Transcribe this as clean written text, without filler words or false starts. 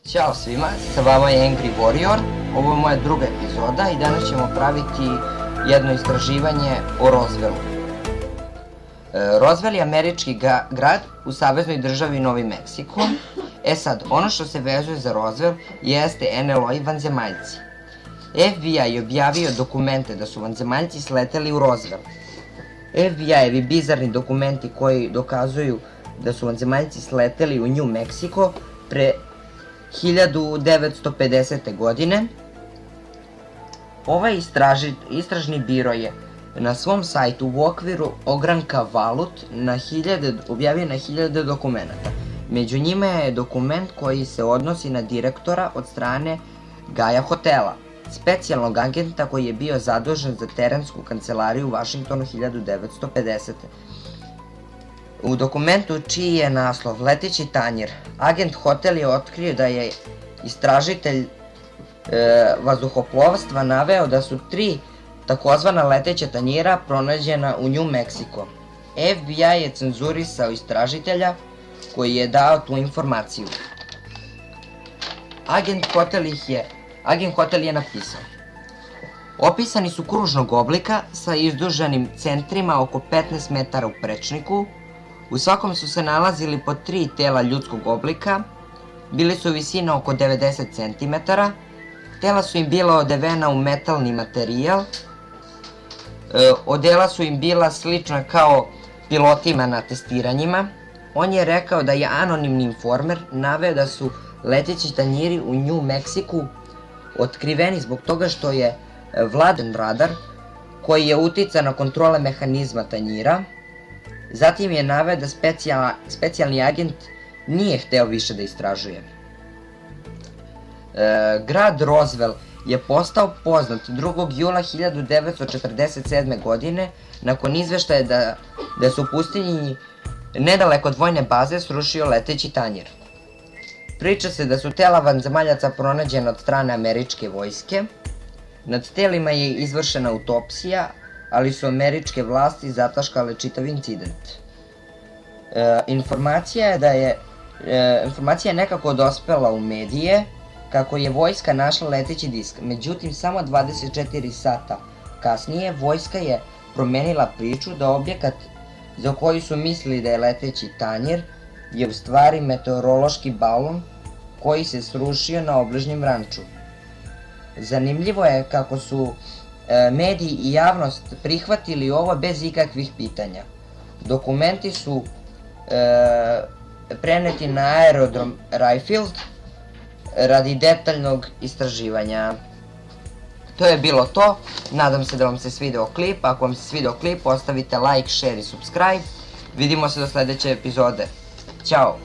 Ćao svima, sa vama je Angry Warrior, ovo je moja druga epizoda i danas ćemo praviti jedno istraživanje o Roswellu. Roswell je američki grad u saveznoj državi Novi Meksiko. Sad, ono što se vezuje za Roswell jeste NLO i vanzemaljci. FBI je objavio dokumente da su vanzemaljci sleteli u Roswell. FBI-evi bizarni dokumenti koji dokazuju da su vanzemaljci sleteli u New Mexico pre 1950. godine. Ovaj istražni biro je na svom sajtu u okviru ogranka Valut objavio na hiljade dokumenata. Među njima je dokument koji se odnosi na direktora od strane Gaja Hotela, specijalnog agenta koji je bio zadužen za terensku kancelariju u Vašingtonu 1950. U dokumentu čiji je naslov Leteći tanjir, agent Hotel je otkrio da je istražitelj vazduhoplovstva naveo da su 3 takozvana leteća tanjira pronađena u New Mexico. FBI je cenzurisao istražitelja koji je dao tu informaciju. Agent Hotel je napisao: opisani su kružnog oblika sa izduženim centrima oko 15 metara u prečniku. U svakom su se nalazili po 3 tela ljudskog oblika, bili su visine oko 90 cm, tela su im bila odevena u metalni materijal, odela su im bila slična kao pilotima na testiranjima. On je rekao da je anonimni informer naveo da su leteći tanjiri u New Mexiku otkriveni zbog toga što je vladan radar koji je uticao na kontrole mehanizma tanjira. Zatim je naveo da specijalni agent nije hteo više da istražuje. Grad Roswell je postao poznat 2. jula 1947. godine nakon izveštaja da su u pustinji nedaleko od vojne baze srušio leteći tanjir. Priča se da su tela vanzemaljaca pronađena od strane američke vojske. Nad telima je izvršena autopsija, ali su američke vlasti zataškale čitav incident. Informacija je nekako dospela u medije kako je vojska našla leteći disk. Međutim, samo 24 sata kasnije vojska je promenila priču da objekat za koji su mislili da je leteći tanjir je u stvari meteorološki balon koji se srušio na obližnjem ranču. Zanimljivo je kako su mediji i javnost prihvatili ovo bez ikakvih pitanja. Dokumenti su preneti na aerodrom Wright radi detaljnog istraživanja. To je bilo to, nadam se da vam se svideo klip. Ako vam se svideo klip, ostavite like, share i subscribe. Vidimo se do sledeće epizode. Ćao!